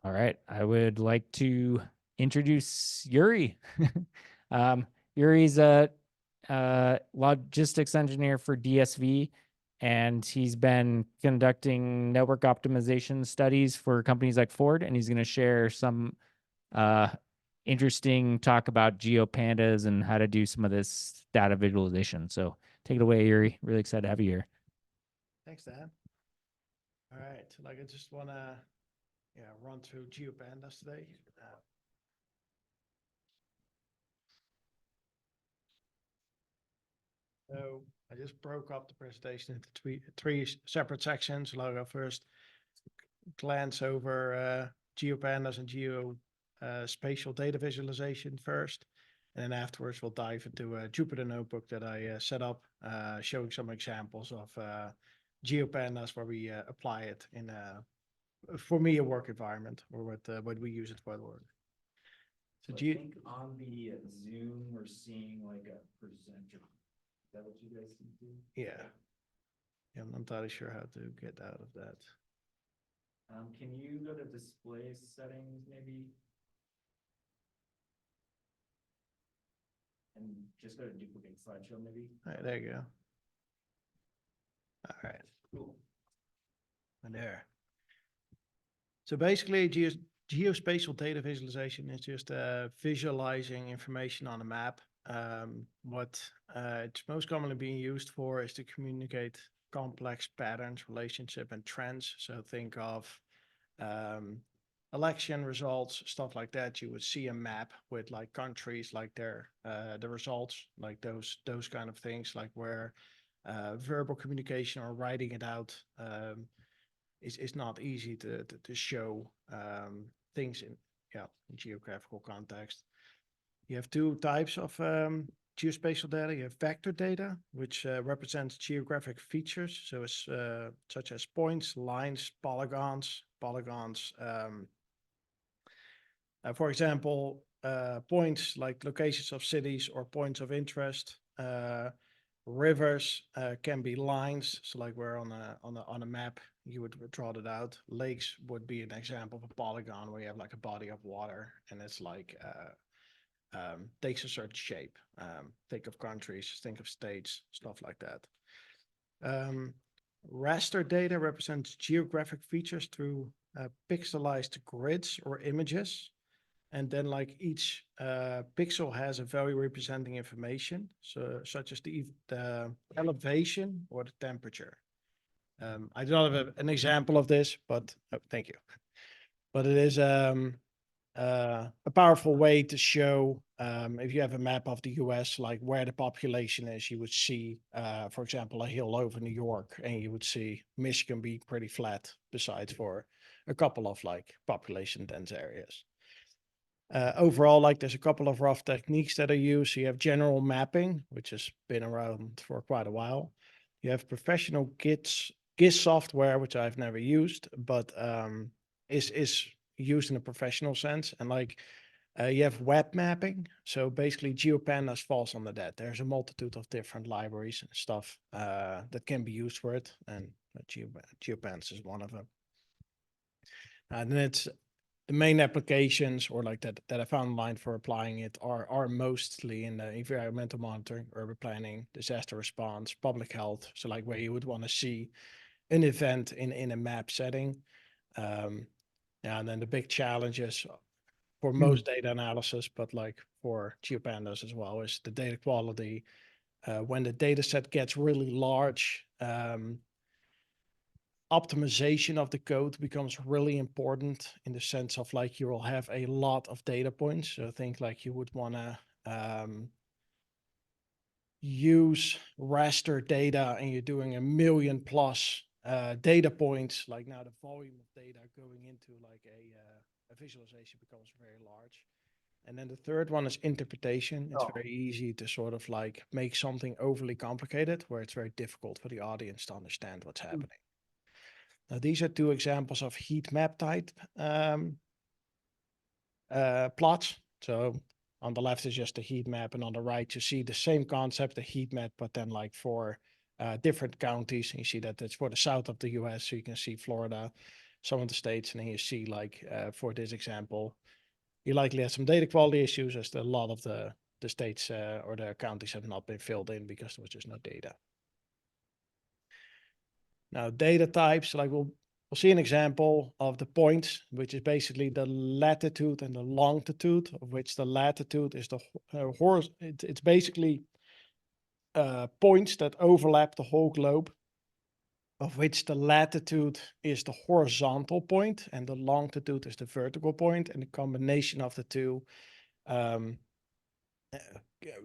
All right, I would like to introduce Yoeri. Yuri's a logistics engineer for DSV, and he's been conducting network optimization studies for companies like Ford, and he's going to share some uh, interesting talk about GeoPandas and how to do some of this data visualization. So take it away, Yoeri. Really excited to have you here. Thanks, Dan. All right, I just want to run through GeoPandas today. So I just broke up the presentation into three separate sections. I'll go first glance over GeoPandas and Spatial data visualization first. And then afterwards, we'll dive into a Jupyter notebook that I set up, showing some examples of GeoPandas where we apply it in for me, a work environment, or what we use it for the work. So I think on the Zoom, we're seeing like a presenter. Is that what you guys can do? Yeah. I'm not entirely sure how to get out of that. Can you go to display settings maybe? And just go to duplicate slideshow maybe? All right, there you go. All right. Cool. And there. So basically, geospatial data visualization is just visualizing information on a map. What it's most commonly being used for is to communicate complex patterns, relationship, and trends. So think of election results, stuff like that. You would see a map with like countries, like their the results, like those kind of things, like where verbal communication or writing it out is not easy to show things in geographical context. You have two types of geospatial data. You have vector data, which represents geographic features, so it's such as points, lines, polygons. For example, points like locations of cities or points of interest. Rivers can be lines, so like we're on a map, you would draw it out. Lakes would be an example of a polygon where you have like a body of water, and it's like takes a certain shape. Think of countries, think of states, stuff like that. Raster data represents geographic features through pixelized grids or images. And then like each pixel has a value representing information, so such as the elevation or the temperature. I do not have an example of this, but thank you. But it is a powerful way to show if you have a map of the US, like where the population is, you would see, for example, a hill over New York, and you would see Michigan be pretty flat, besides for a couple of like population dense areas. Overall, like there's a couple of rough techniques that are used. So you have general mapping, which has been around for quite a while. You have professional GIS software, which I've never used, but is used in a professional sense. And like you have web mapping. So basically GeoPandas falls under that. There's a multitude of different libraries and stuff that can be used for it. And GeoPandas is one of them. And then it's the main applications or like that I found online for applying it are mostly in the environmental monitoring, urban planning, disaster response, public health. So like where you would want to see an event in a map setting. And then the big challenges for most data analysis, but like for GeoPandas as well, is the data quality. When the data set gets really large, optimization of the code becomes really important in the sense of like you will have a lot of data points. So I think like you would want to use raster data and you're doing 1 million plus data points. Like now the volume of data going into like a visualization becomes very large. And then the third one is interpretation. It's very easy to sort of like make something overly complicated where it's very difficult for the audience to understand what's happening. Now, these are two examples of heat map type plots. So on the left is just a heat map, and on the right you see the same concept, a heat map, but then like for different counties. And you see that it's for the south of the US, so you can see Florida. some of the states, and then you see like for this example, you likely have some data quality issues as a lot of the states or the counties have not been filled in because there was just no data. Now data types, like we'll see an example of the points, which is basically the latitude and the longitude, of which the latitude is the it's basically points that overlap the whole globe, of which the latitude is the horizontal point and the longitude is the vertical point, and the combination of the two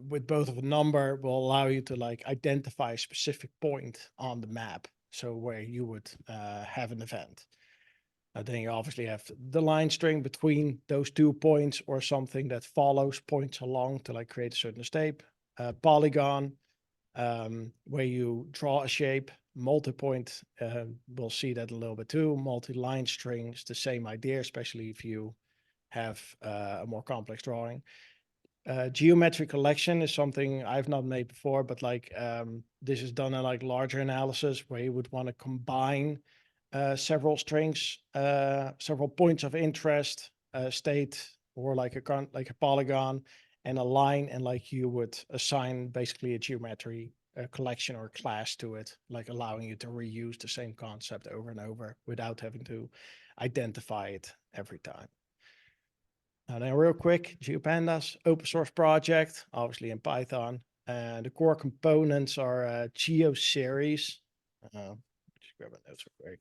with both of a number will allow you to like identify a specific point on the map, so where you would have an event. Then you obviously have the line string between those 2 points or something that follows points along to like create a certain shape. Polygon, where you draw a shape. Multi-point, we'll see that a little bit too. Multi-line strings, the same idea, especially if you have a more complex drawing. Geometry collection is something I've not made before, but like this is done in like larger analysis where you would want to combine several strings, several points of interest, state, or like a polygon and a line, and like you would assign basically a geometry collection or class to it, like allowing you to reuse the same concept over and over without having to identify it every time. Now then real quick, GeoPandas, open source project, obviously in Python. And the core components are GeoSeries. Just grab my notes real quick.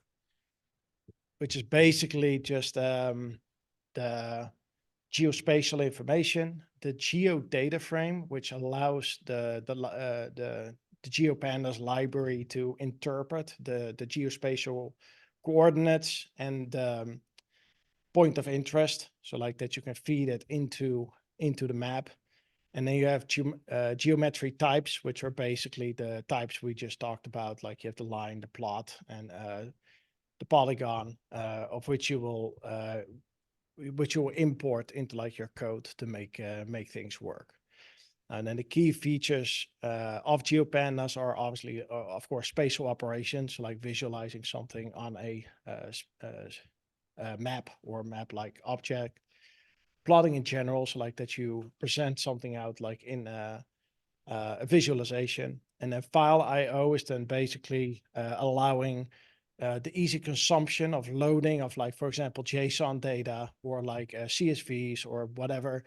Which is basically just the geospatial information, the geodata frame, which allows the GeoPandas library to interpret the geospatial coordinates and point of interest, so like that you can feed it into the map. And then you have geometry types, which are basically the types we just talked about, like you have the line, the plot, and the polygon, of which you will import into like your code to make things work. And then the key features of GeoPandas are obviously, of course, spatial operations, like visualizing something on a map or map-like object. Plotting in general, so like that you present something out like in a visualization. And then file IO is then basically allowing the easy consumption of loading of like, for example, JSON data or like CSVs or whatever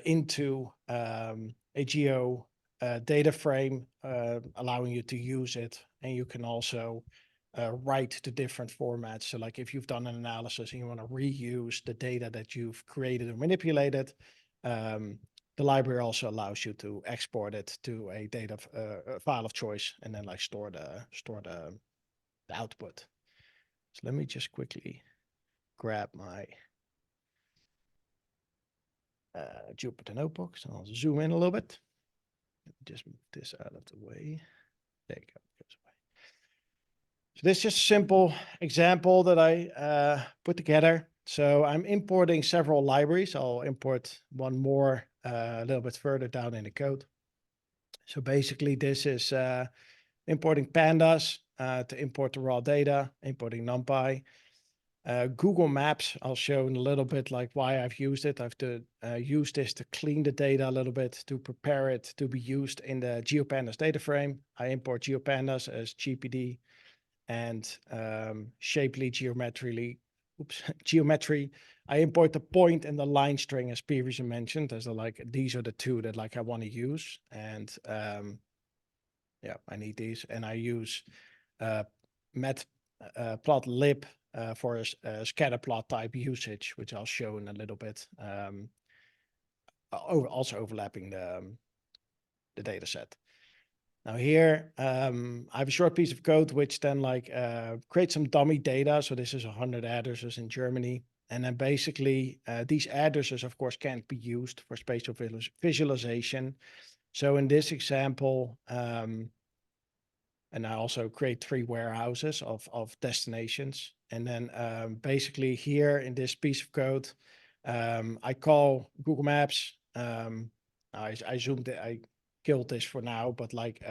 into a geo data frame, allowing you to use it. And you can also write to different formats. So like if you've done an analysis and you want to reuse the data that you've created and manipulated, the library also allows you to export it to a data file of choice and then like store the output. So let me just quickly grab my Jupyter notebook. So I'll zoom in a little bit. Just move this out of the way. There you go. So this is just a simple example that I put together. So I'm importing several libraries. I'll import one more a little bit further down in the code. So basically this is importing Pandas to import the raw data, importing NumPy. Google Maps, I'll show in a little bit like why I've used it. I've used this to clean the data a little bit, to prepare it to be used in the GeoPandas data frame. I import GeoPandas as GPD and shapely geometry. I import the point and the line string as previously mentioned, as like these are the two that like I want to use. And yeah, I need these, and I use matplotlib for a scatter plot type usage, which I'll show in a little bit. Also overlapping the data set. Now here, I have a short piece of code which then like creates some dummy data. So this is 100 addresses in Germany. And then basically these addresses, of course, can't be used for spatial visualization. So in this example, and I also create 3 warehouses of destinations. And then basically here in this piece of code, I call Google Maps. I zoomed it, I killed this for now, but like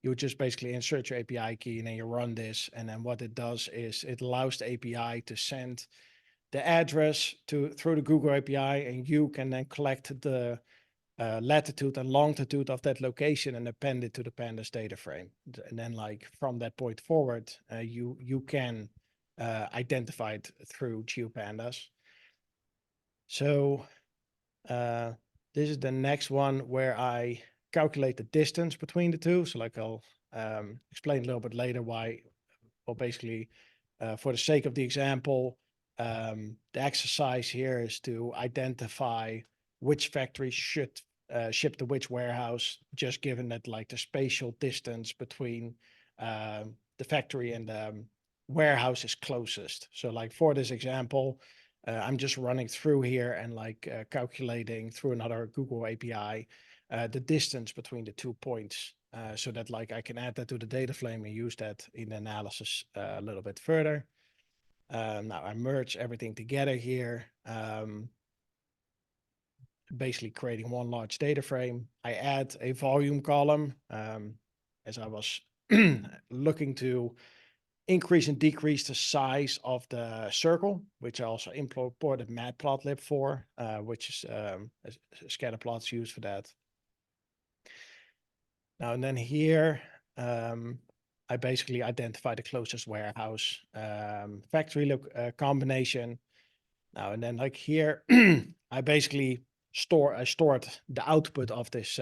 you would just basically insert your API key and then you run this. And then what it does is it allows the API to send the address through the Google API, and you can then collect the latitude and longitude of that location and append it to the Pandas data frame. And then like from that point forward, you can identify it through GeoPandas. So this is the next one where I calculate the distance between the two. So like I'll explain a little bit later why, well, basically for the sake of the example, the exercise here is to identify which factory should ship to which warehouse, just given that like the spatial distance between the factory and the warehouse is closest. So like for this example, I'm just running through here and like calculating through another Google API the distance between the 2 points, so that like I can add that to the data frame and use that in analysis a little bit further. Now I merge everything together here, basically creating one large data frame. I add a volume column as I was looking to increase and decrease the size of the circle, which I also imported matplotlib for, which is scatter plots used for that. Now, and then here, I basically identify the closest warehouse factory combination. Now, and then like here, I basically stored the output of this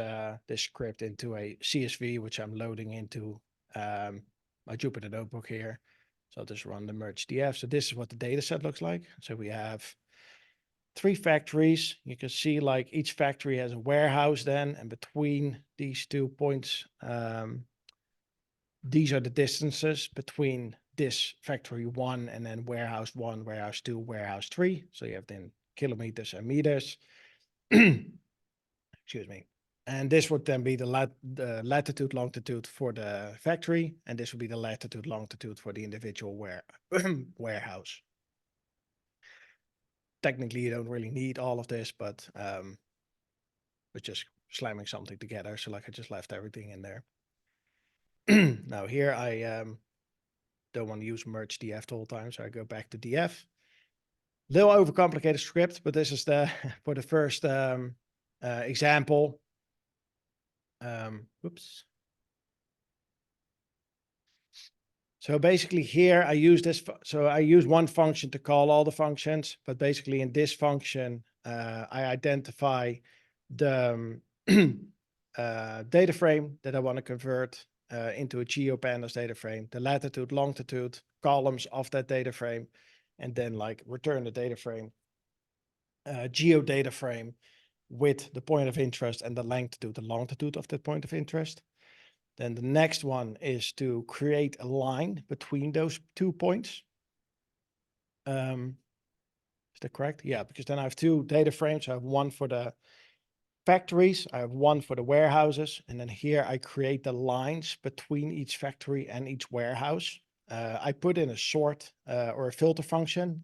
this script into a CSV, which I'm loading into my Jupyter notebook here. So I'll just run the merge df. So this is what the data set looks like. So we have 3 factories. You can see like each factory has a warehouse then, and between these 2 points, these are the distances between this factory 1 and then warehouse 1, warehouse 2, warehouse 3. So you have then kilometers and meters. Excuse me. And this would then be the latitude, longitude for the factory, and this would be the latitude, longitude for the individual warehouse. Technically, you don't really need all of this, but we're just slamming something together. So like I just left everything in there. Now here I don't want to use merge df the whole time, so I go back to df. Little overcomplicated script, but this is the for the first example. Oops. So basically here I use this, so I use one function to call all the functions, but basically in this function, I identify the data frame that I want to convert into a GeoPandas data frame, the latitude, longitude columns of that data frame, and then like return the data frame, geo data frame with the point of interest and the longitude, the longitude of that point of interest. Then the next one is to create a line between those 2 points. Is that correct? Yeah, because then I have 2 data frames. I have one for the factories, I have one for the warehouses, and then here I create the lines between each factory and each warehouse. I put in a sort or a filter function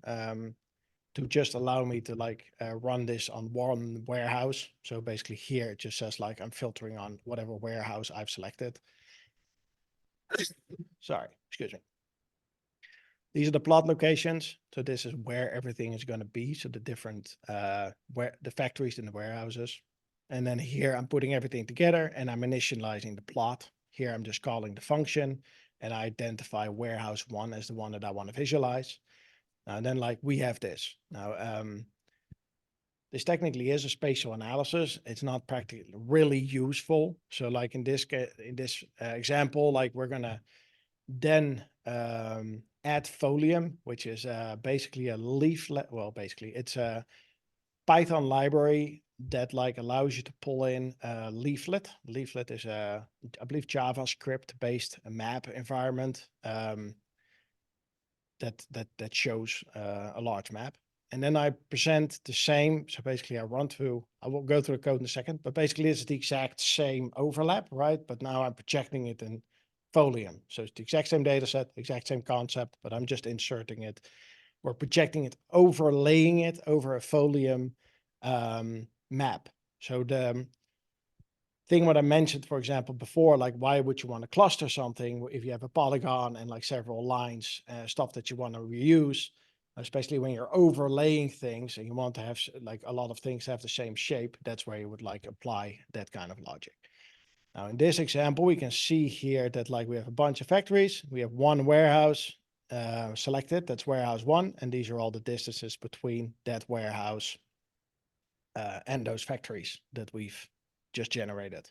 to just allow me to like run this on one warehouse. So basically here it just says like I'm filtering on whatever warehouse I've selected. Sorry, excuse me. These are the plot locations. So this is where everything is going to be. So the different where the factories and the warehouses. And then here I'm putting everything together and I'm initializing the plot. Here I'm just calling the function and I identify warehouse 1 as the one that I want to visualize. And then like we have this. Now this technically is a spatial analysis. It's not practically really useful. So like in this example, like we're gonna then add Folium, which is basically a leaflet. Well, basically it's a Python library that like allows you to pull in a leaflet. Leaflet is a, I believe, JavaScript based map environment that shows a large map. And then I present the same. So basically I run through, I will go through the code in a second, but basically it's the exact same overlap, right? But now I'm projecting it in Folium. So it's the exact same data set, exact same concept, but I'm just inserting it or projecting it, overlaying it over a Folium map. So the thing what I mentioned, for example, before, like why would you want to cluster something if you have a polygon and like several lines, stuff that you want to reuse, especially when you're overlaying things and you want to have like a lot of things have the same shape. That's where you would like apply that kind of logic. Now in this example, we can see here that like we have a bunch of factories. We have one warehouse selected, that's warehouse one, and these are all the distances between that warehouse and those factories that we've just generated.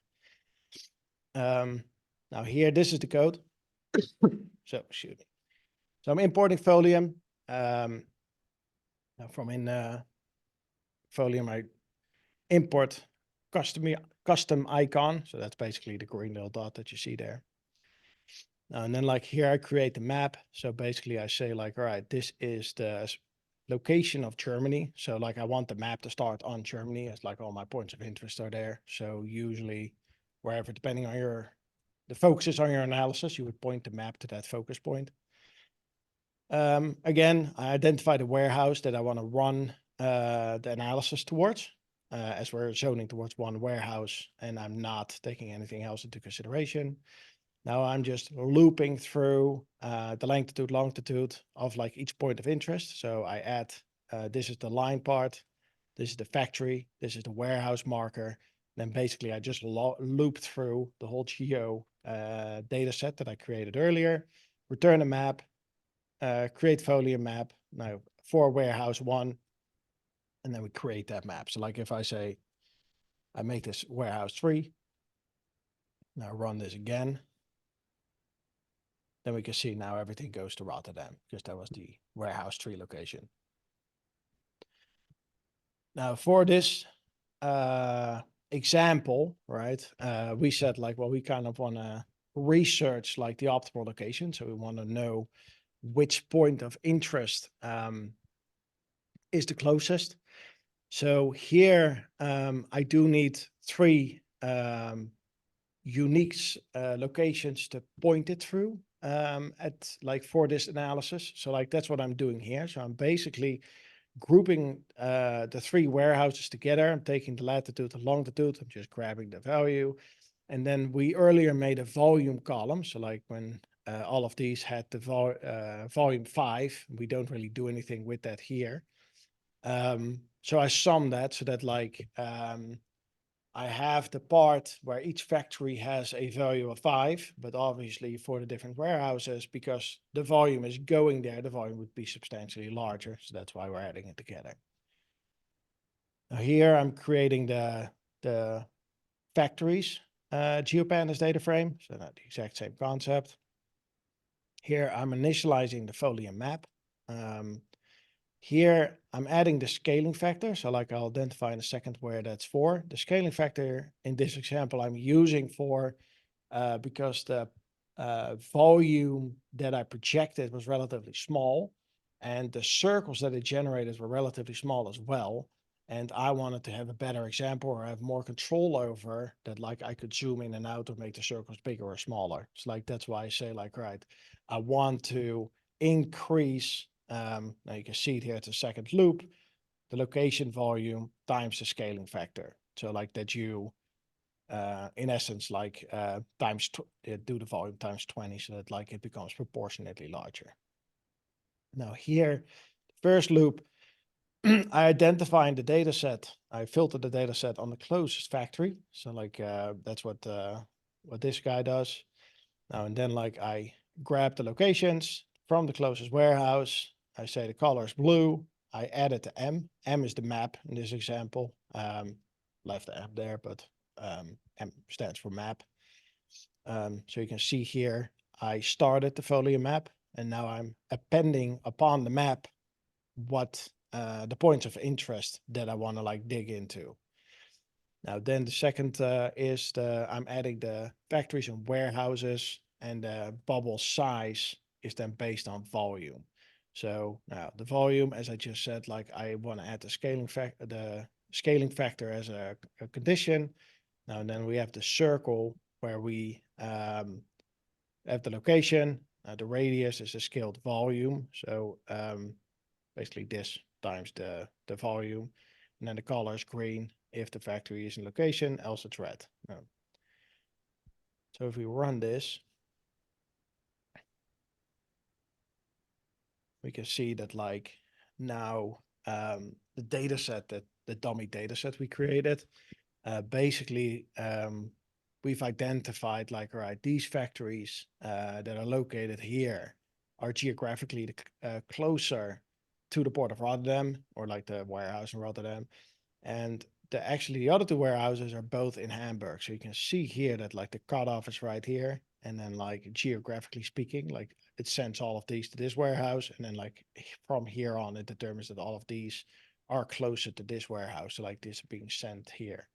Now here, this is the code. So excuse me. So I'm importing Folium. Now from in Folium, I import custom icon. So that's basically the green little dot that you see there. And then like here, I create the map. So basically I say like, all right, this is the location of Germany. So like I want the map to start on Germany as like all my points of interest are there. So usually wherever, depending on the focus is on your analysis, you would point the map to that focus point. Again, I identify the warehouse that I want to run the analysis towards, as we're zoning towards one warehouse and I'm not taking anything else into consideration. Now I'm just looping through the longitude of like each point of interest. So I add, this is the line part, this is the factory, this is the warehouse marker. Then basically I just loop through the whole geo data set that I created earlier, return a map, create Folium map, now for warehouse one, and then we create that map. So like if I say, I make this warehouse 3, now run this again, then we can see now everything goes to Rotterdam because that was the warehouse 3 location. Now for this example, right, we said like, well, we kind of want to research like the optimal location. So we want to know which point of interest is the closest. So here I do need 3 unique locations to point it through at like for this analysis. So like that's what I'm doing here. So I'm basically grouping the 3 warehouses together. I'm taking the latitude and longitude. I'm just grabbing the value. And then we earlier made a volume column. So like when all of these had the volume 5, we don't really do anything with that here. So I sum that so that like I have the part where each factory has a value of 5, but obviously for the different warehouses, because the volume is going there, the volume would be substantially larger. So that's why we're adding it together. Now here I'm creating the factories GeoPandas data frame. So not the exact same concept. Here I'm initializing the Folium map. Here I'm adding the scaling factor. So like I'll identify in a second where that's for. The scaling factor in this example I'm using for because the volume that I projected was relatively small and the circles that it generated were relatively small as well. And I wanted to have a better example or have more control over that, like I could zoom in and out to make the circles bigger or smaller. It's like, that's why I say like, right, I want to increase, now you can see it here, it's a second loop, the location volume times the scaling factor. So like that you, in essence, like do the volume times 20 so that like it becomes proportionately larger. Now here, first loop, I identify in the data set, I filter the data set on the closest factory. So like that's what this guy does. Now and then like I grab the locations from the closest warehouse. I say the color is blue. I add it to M. M is the map in this example. Left the M there, but M stands for map. So you can see here, I started the Folium map and now I'm appending upon the map what the points of interest that I want to like dig into. Now then the second is I'm adding the factories and warehouses, and the bubble size is then based on volume. So now the volume, as I just said, like I want to add the scaling factor as a condition. Now and then we have the circle where we have the location. The radius is the scaled volume. So basically this times the volume, and then the color is green if the factory is in location, else it's red. So if we run this, we can see that like now the data set, that the dummy data set we created, basically we've identified like, all right, these factories that are located here are geographically closer to the port of Rotterdam, or like the warehouse in Rotterdam. And actually the other two warehouses are both in Hamburg. So you can see here that like the cutoff is right here. And then like geographically speaking, like it sends all of these to this warehouse. And then like from here on, it determines that all of these are closer to this warehouse. So like this being sent here.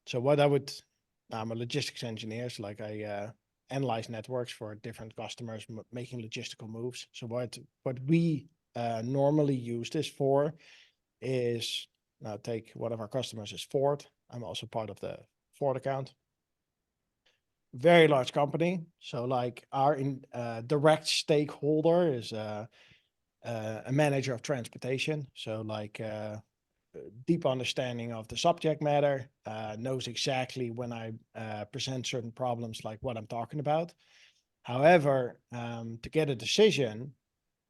So what I'm a logistics engineer. So like I analyze networks for different customers making logistical moves. So what we normally use this for is, now take one of our customers is Ford. I'm also part of the Ford account. Very large company. So like our direct stakeholder is a manager of transportation. So like deep understanding of the subject matter, knows exactly when I present certain problems like what I'm talking about. However, to get a decision,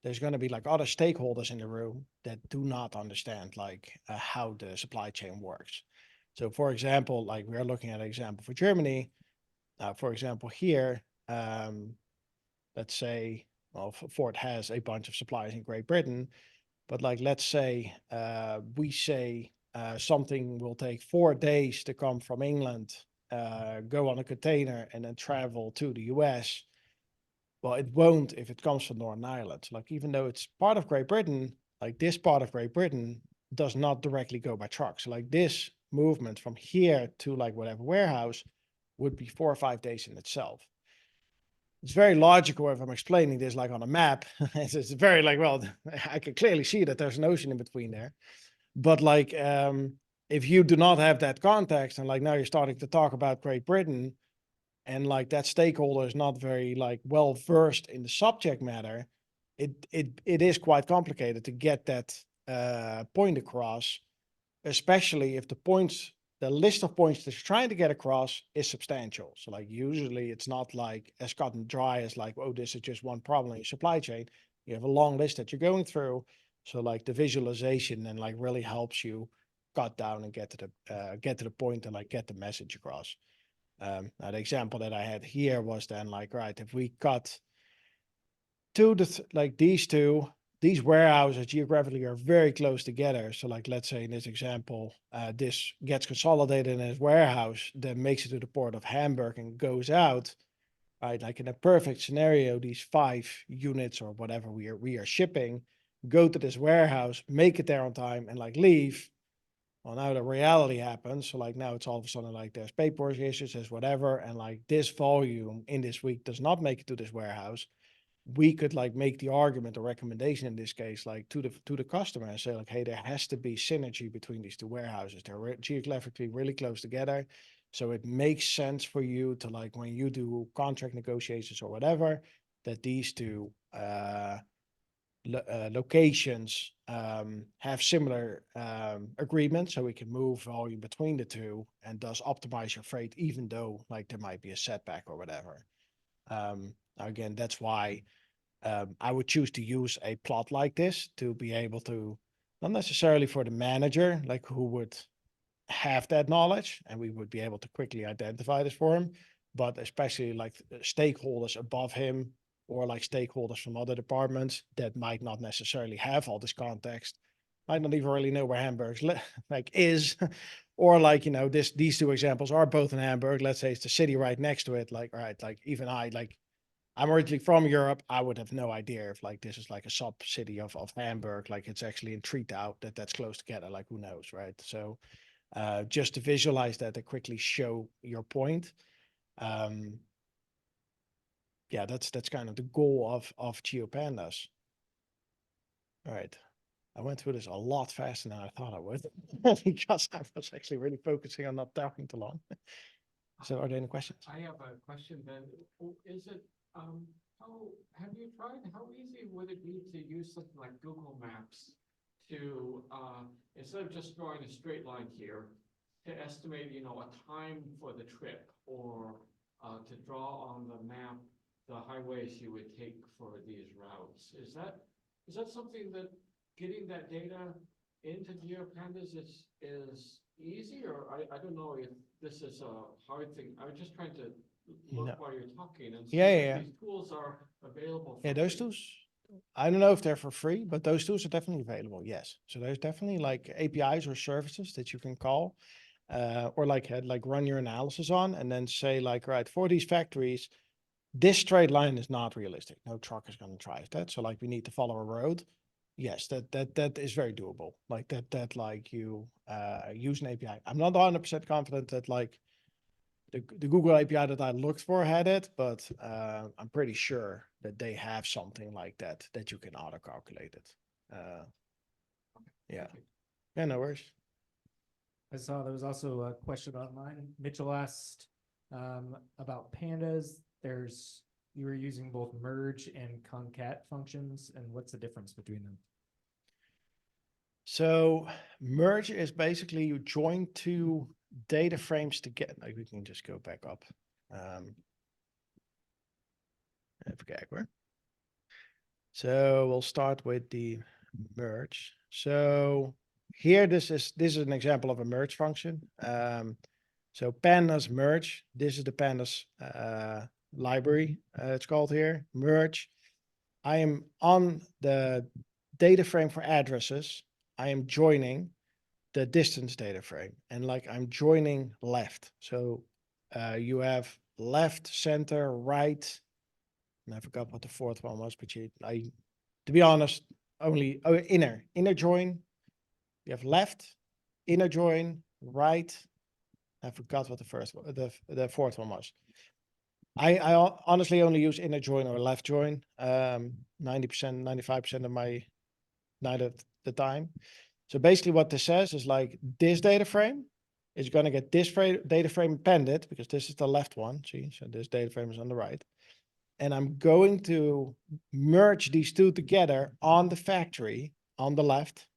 there's going to be like other stakeholders in the room that do not understand like how the supply chain works. So for example, like we're looking at an example for Germany. For example, here, let's say, well, Ford has a bunch of suppliers in Great Britain, but like, let's say we say something will take 4 days to come from England, go on a container and then travel to the US. Well, it won't if it comes from Northern Ireland. Like, even though it's part of Great Britain, like this part of Great Britain does not directly go by truck. So like this movement from here to like whatever warehouse would be 4 or 5 days in itself. It's very logical if I'm explaining this like on a map. It's very like, well, I can clearly see that there's an ocean in between there. But like, if you do not have that context and like now you're starting to talk about Great Britain, and like that stakeholder is not very like well versed in the subject matter, it is quite complicated to get that point across, especially if the list of points that you're trying to get across is substantial. So like usually it's not like as cut and dry as like, oh, this is just one problem in your supply chain. You have a long list that you're going through. So like the visualization then like really helps you cut down and get to the point and like get the message across. Now the example that I had here was then like, right, if we cut like these warehouses geographically are very close together. So like, let's say in this example, this gets consolidated in this warehouse, then makes it to the port of Hamburg and goes out, right? Like in a perfect scenario, these 5 units or whatever we are shipping go to this warehouse, make it there on time and like leave. Well, now the reality happens. So like now it's all of a sudden like there's paperwork issues, there's whatever. And like this volume in this week does not make it to this warehouse. We could like make the argument or recommendation in this case, like to the customer and say like, hey, there has to be synergy between these 2 warehouses. They're geographically really close together. So it makes sense for you to like, when you do contract negotiations or whatever, that these 2 locations have similar agreements, so we can move volume between the 2 and thus optimize your freight, even though like there might be a setback or whatever. Again, that's why I would choose to use a plot like this to be able to, not necessarily for the manager, like who would have that knowledge and we would be able to quickly identify this for him, but especially like stakeholders above him or like stakeholders from other departments that might not necessarily have all this context, might not even really know where Hamburg's like is, or like, you know, these 2 examples are both in Hamburg. Let's say it's the city right next to it. Like, all right, like even I'm originally from Europe. I would have no idea if like this is like a sub city of Hamburg, like it's actually in Treetown that's close together. Like who knows, right? So just to visualize that and quickly show your point. Yeah, that's kind of the goal of GeoPandas. All right. I went through this a lot faster than I thought I would because I was actually really focusing on not talking too long. So are there any questions? I have a question then. Is it, have you tried, how easy would it be to use something like Google Maps to, instead of just drawing a straight line here, to estimate, you know, a time for the trip or to draw on the map the highways you would take for these routes. Is that something that getting that data into GeoPandas is easy, or I don't know if this is a hard thing. I was just trying to look No. while you're talking and see Yeah, if yeah, yeah. these tools are available. Yeah, for those free. tools, I don't know if they're for free, but those tools are definitely available. Yes. So there's definitely like APIs or services that you can call, or like run your analysis on and then say like, right, for these factories, this straight line is not realistic. No truck is going to drive that. So like we need to follow a road. Yes, that is very doable. Like that like you use an API. I'm not 100% confident that like the Google API that I looked for had it, but I'm pretty sure that they have something like that that you can auto calculate it. Yeah. Thank you. Yeah, no worries. I saw there was also a question online. Mitchell asked about pandas. You were using both merge and concat functions, and what's the difference between them? So merge is basically you join two data frames together. Like we can just go back up. Even kijken. So we'll start with the merge. So here, this is an example of a merge function. So pandas merge. This is the pandas library. It's called here merge. I am on the data frame for addresses. I am joining the distance data frame, and like I'm joining left. So you have left, center, right. And I forgot what the fourth one was, but to be honest, only inner join. You have left, inner join, right. I forgot what the first one, the fourth one was. I honestly only use inner join or left join 90%, 95% of my night of the time. So basically what this says is like this data frame is going to get this data frame appended because this is the left one. See, so this data frame is on the right. And I'm going to merge these two together on the factory on the left,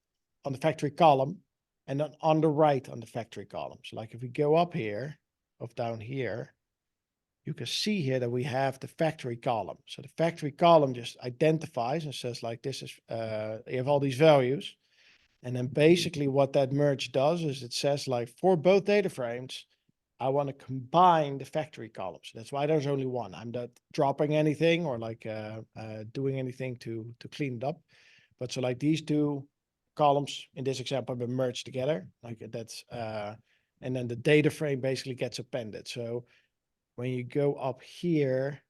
on the factory column, and then on the right on the factory column. So like if we go up here, of down here, you can see here that we have the factory column. So the factory column just identifies and says like this is, you have all these values. And then basically what that merge does is it says like for both data frames, I want to combine the factory columns. That's why there's only one. I'm not dropping anything or like doing anything to clean it up. But so like these two columns in this example have been merged together. Like that's, and then the data frame basically gets appended. So when you go up here,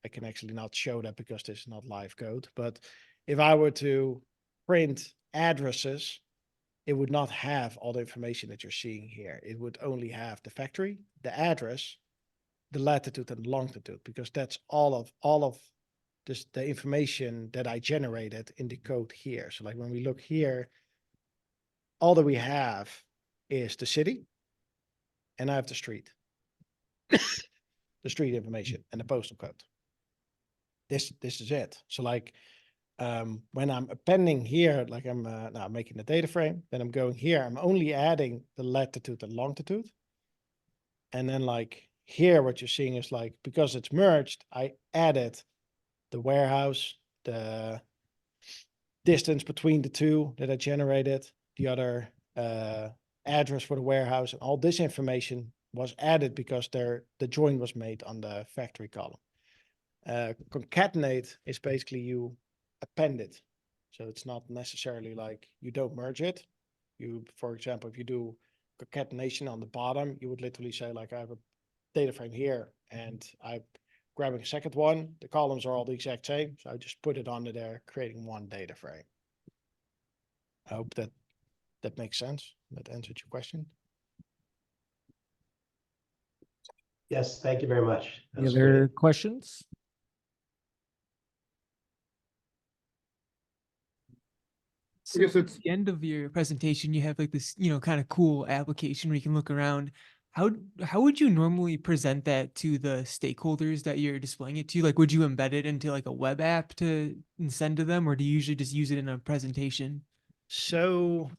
I can actually not show that because this is not live code. But if I were to print addresses, it would not have all the information that you're seeing here. It would only have the factory, the address, the latitude and longitude, because that's all of this, the information that I generated in the code here. So like when we look here, all that we have is the city and I have the street, the street information and the postal code. This is it. So like when I'm appending here, like I'm now making the data frame, then I'm going here, I'm only adding the latitude and longitude. And then like here, what you're seeing is like, because it's merged, I added the warehouse, the distance between the two that I generated, the other address for the warehouse, and all this information was added because the join was made on the factory column. Concatenate is basically you append it. So it's not necessarily like you don't merge it. You, for example, if you do concatenation on the bottom, you would literally say like I have a data frame here and I'm grabbing a second one. The columns are all the exact same. So I just put it under there, creating one data frame. I hope that makes sense. That answered your question. Yes, thank you very much. Any other questions? So at the end of your presentation, you have like this, kind of cool application where you can look around. How would you normally present that to the stakeholders that you're displaying it to? Like, would you embed it into like a web app and send to them, or do you usually just use it in a presentation? So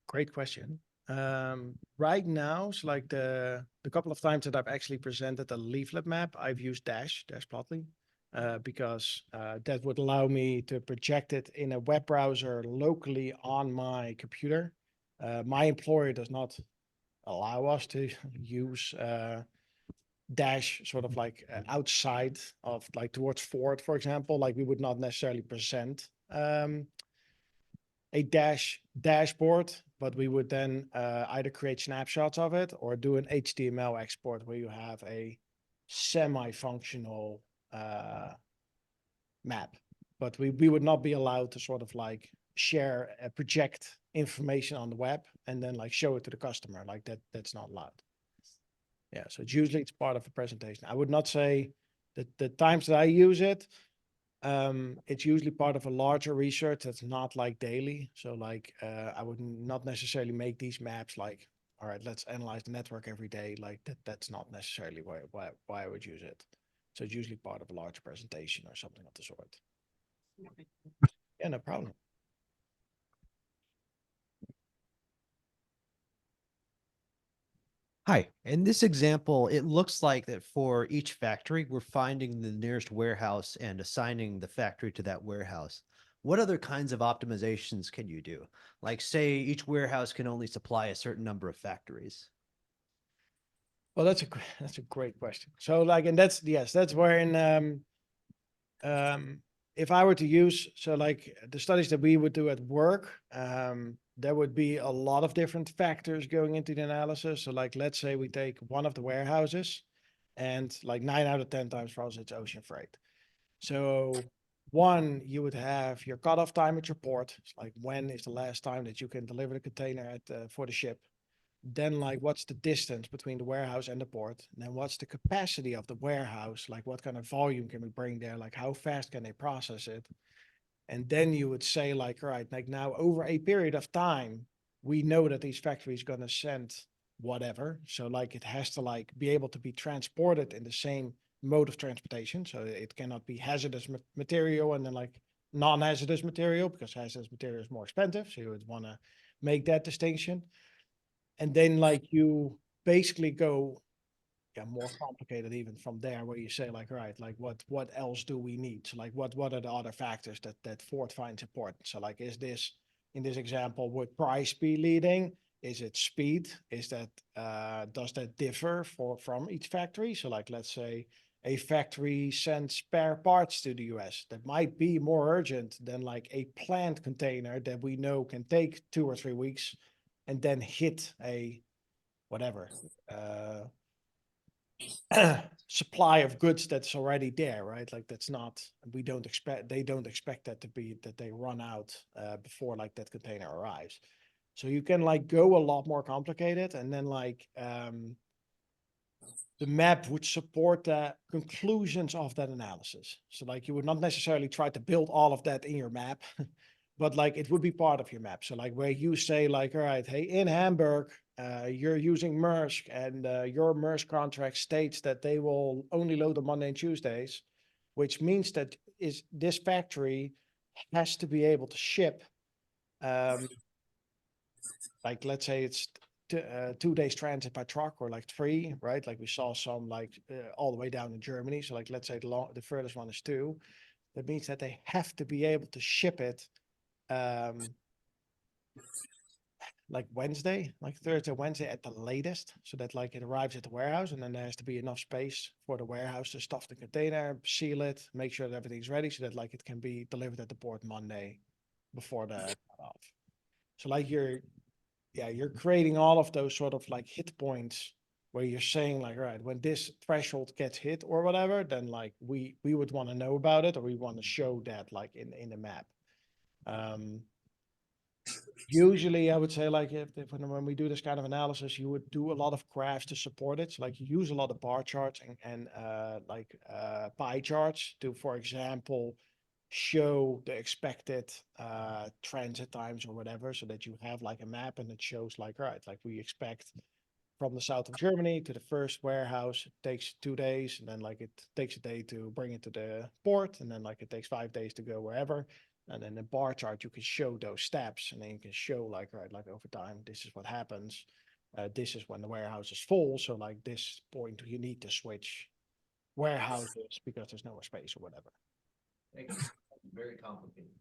great question. Right now, it's like the couple of times that I've actually presented a leaflet map, I've used Dash Plotly, because that would allow me to project it in a web browser locally on my computer. My employer does not allow us to use Dash sort of like outside of like towards Ford, for example. Like we would not necessarily present a dashboard, but we would then either create snapshots of it or do an HTML export where you have a semi-functional map. But we would not be allowed to sort of like share, project information on the web and then like show it to the customer. Like that's not allowed. Yeah, so it's part of a presentation. I would not say that the times that I use it, it's usually part of a larger research that's not like daily. So like I would not necessarily make these maps like, all right, let's analyze the network every day. Like that's not necessarily why I would use it. So it's usually part of a large presentation or something of the sort. Yeah, no problem. Hi, in this example, it looks like that for each factory, we're finding the nearest warehouse and assigning the factory to that warehouse. What other kinds of optimizations can you do? Like say each warehouse can only supply a certain number of factories. Well, that's a great question. So like, and that's where in if I were to use, so like the studies that we would do at work, there would be a lot of different factors going into the analysis. So like, let's say we take one of the warehouses and like 9 out of 10 times for us, it's ocean freight. So one, you would have your cutoff time at your port. It's like, when is the last time that you can deliver the container at for the ship? Then like, what's the distance between the warehouse and the port? And then what's the capacity of the warehouse? Like what kind of volume can we bring there? Like how fast can they process it? And then you would say like, all right, like now over a period of time, we know that these factories gonna send whatever. So like it has to like be able to be transported in the same mode of transportation. So it cannot be hazardous material and then like non-hazardous material, because hazardous material is more expensive. So you would want to make that distinction. And then like you basically go, yeah, more complicated even from there, where you say like, all right, like what else do we need? So like what are the other factors that Ford finds important? So like, is this, in this example, would price be leading? Is it speed? Is that does that differ from each factory? So like, let's say a factory sends spare parts to the US that might be more urgent than like a planned container that we know can take 2 or 3 weeks and then hit a whatever supply of goods that's already there, right? Like that's not, they don't expect that to be, that they run out before like that container arrives. So you can like go a lot more complicated, and then like the map would support the conclusions of that analysis. So like you would not necessarily try to build all of that in your map, but like it would be part of your map. So like where you say like, all right, hey, in Hamburg, you're using Maersk, and your Maersk contract states that they will only load on Monday and Tuesdays, which means that is this factory has to be able to ship, like let's say it's 2 days transit by truck, or like 3, right? Like we saw some like all the way down in Germany. So like, let's say the furthest one is 2. That means that they have to be able to ship it like Wednesday, like Thursday, Wednesday at the latest, so that like it arrives at the warehouse, and then there has to be enough space for the warehouse to stuff the container, seal it, make sure that everything's ready, so that like it can be delivered at the port Monday before the cutoff. So like you're creating all of those sort of like hit points where you're saying like, all right, when this threshold gets hit or whatever, then like we would want to know about it, or we want to show that like in the map. Usually I would say like if when we do this kind of analysis, you would do a lot of graphs to support it. So like you use a lot of bar charts and pie charts to, for example, show the expected transit times or whatever, so that you have like a map and it shows like, all right, like we expect from the south of Germany to the first warehouse, it takes 2 days, and then like it takes a day to bring it to the port, and then like it takes 5 days to go wherever. And then the bar chart, you can show those steps, and then you can show like, right, like over time, this is what happens. This is when the warehouse is full. So like this point, you need to switch warehouses because there's no more space or whatever. Very complicated.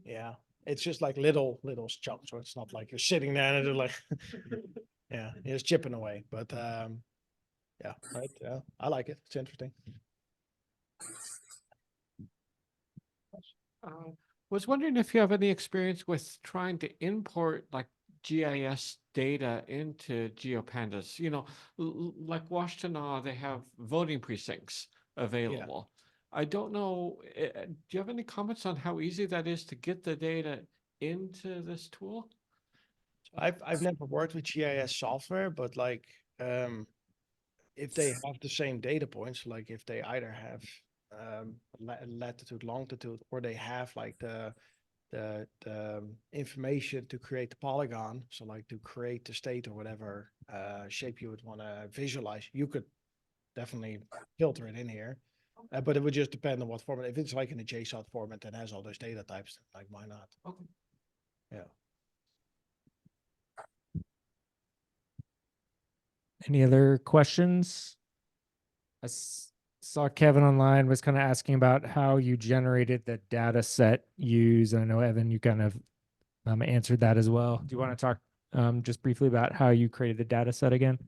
Yeah, it's just like little chunks. So it's not like you're sitting there and it's like, yeah, it's chipping away. But yeah, right. Yeah, I like it. It's interesting. Was wondering if you have any experience with trying to import like GIS data into GeoPandas. You know, like Washtenaw, they have voting precincts available. I don't know. Do you have any comments on how easy that is to get the data into this tool? I've never worked with GIS software, but like if they have the same data points, like if they either have latitude, longitude, or they have like the information to create the polygon, so like to create the state or whatever shape you would want to visualize, you could definitely filter it in here. But it would just depend on what format. If it's like in a JSON format that has all those data types, like why not? Okay. Yeah. Any other questions? Saw Kevin online was kind of asking about how you generated the data set used. I know, Evan, you kind of answered that as well. Do you want to talk just briefly about how you created the data set again?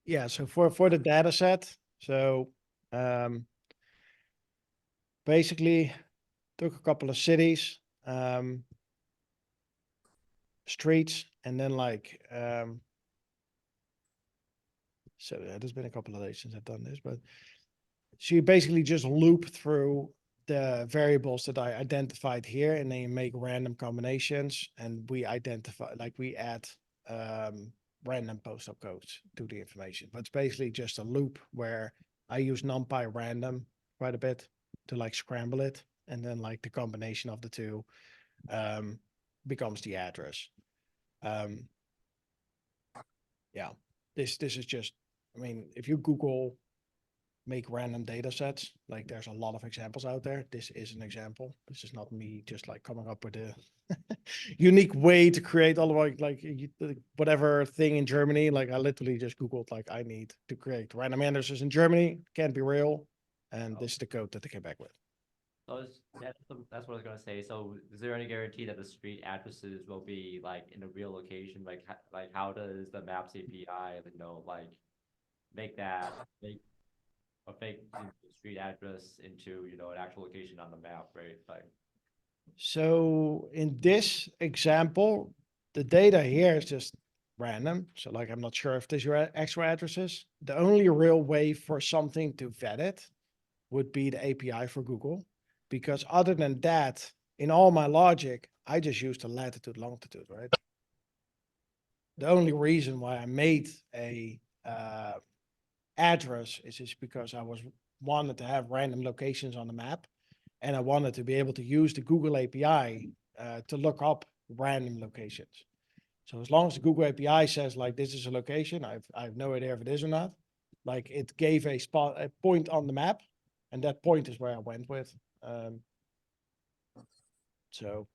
Yeah, so for the data set, so basically took a couple of cities, streets, and then like so yeah, there's been a couple of days since I've done this, but so you basically just loop through the variables that I identified here, and then you make random combinations, and we identify, like we add random post-up codes to the information. But it's basically just a loop where I use NumPy random quite a bit to like scramble it, and then like the combination of the two becomes the address. Yeah, this is just, I mean, if you Google make random data sets, like there's a lot of examples out there. This is an example. This is not me just like coming up with a unique way to create all of like whatever thing in Germany. Like I literally just Googled like I need to create random addresses in Germany. Can't be real. And this is the code that they came back with. So that's what I was gonna say. So is there any guarantee that the street addresses will be like in a real location? Like how does the Maps API, you know, like make a fake street address into, you know, an actual location on the map, right? Like, So in this example, the data here is just random. So like, I'm not sure if there's your actual addresses. The only real way for something to vet it would be the API for Google. Because other than that, in all my logic, I just used the latitude, longitude, right? The only reason why I made a address is just because I wanted to have random locations on the map, and I wanted to be able to use the Google API to look up random locations. So as long as the Google API says like this is a location, I have no idea if it is or not. Like it gave a point on the map, and that point is where I went with. So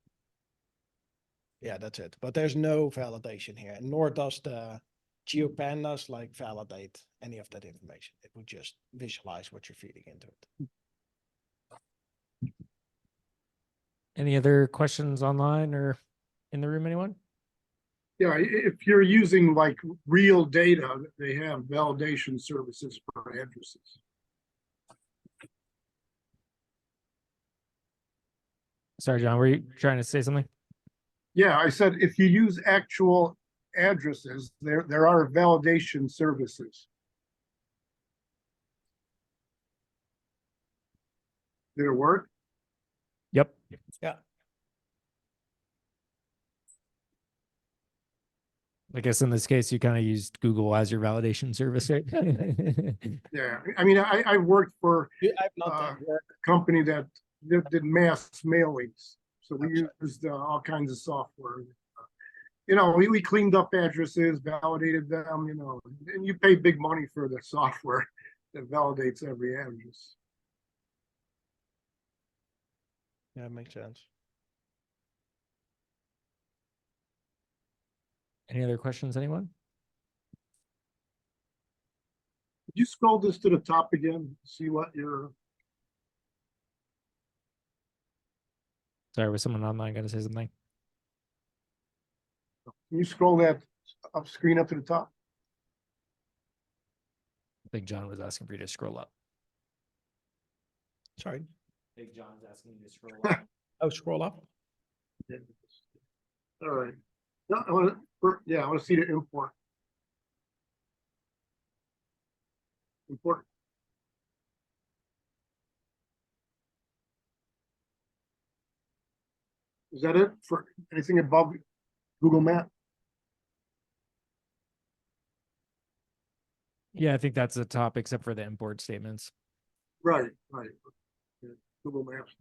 yeah, that's it. But there's no validation here, nor does the GeoPandas like validate any of that information. It would just visualize what you're feeding into it. Any other questions online or in the room, anyone? Yeah, if you're using like real data, they have validation services for addresses. Sorry, John, were you trying to say something? Yeah, I said if you use actual addresses, there are validation services. Did it work? Yep. Yeah. I guess in this case, you kind of used Google as your validation service, right? Yeah, I mean, I worked for I've not done work. a company that did mass mailings. So we used all kinds of software. You know, we cleaned up addresses, validated them, you know, and you pay big money for the software that validates every address. Yeah, makes sense. Any other questions, anyone? Could you scroll this to the top again, see what your, Sorry, was someone online going to say something? can you scroll that up screen up to the top? I think John was asking for you to scroll up. Sorry. I think John's asking you to scroll up. Oh, scroll up. All right. No, I want to, yeah, I want to see the import. Import. Is that it for anything above Google Map? Yeah, I think that's the top, except for the import statements. Right, right. Yeah, Google Maps.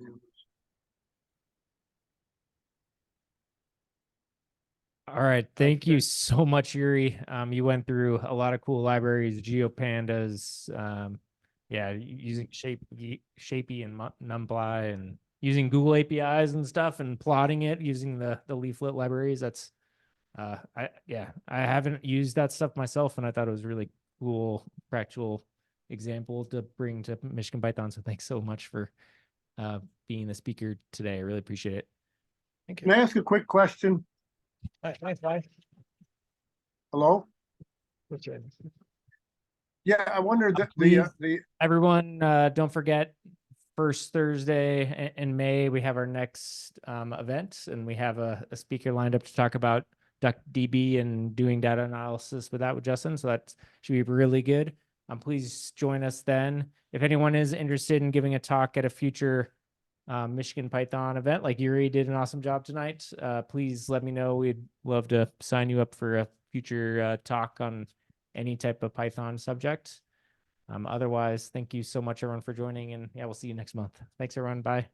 All right. Thank you so much, Yoeri. You went through a lot of cool libraries, GeoPandas, yeah, using Shapey and NumPy, and using Google APIs and stuff, and plotting it using the leaflet libraries. That's I haven't used that stuff myself, and I thought it was really cool, practical example to bring to Michigan Python. So thanks so much for being the speaker today. I really appreciate it. Thank Can you. I ask a quick question? Nice. Hello? What's your Yeah, I wondered that Please. the Everyone, don't forget, first Thursday in May, we have our next event, and we have a speaker lined up to talk about DuckDB and doing data analysis with that with Justin. So that should be really good. Please join us then. If anyone is interested in giving a talk at a future Michigan Python event, like Yoeri did an awesome job tonight, please let me know. We'd love to sign you up for a future talk on any type of Python subject. Otherwise, thank you so much, everyone, for joining, and yeah, we'll see you next month. Thanks, everyone. Bye.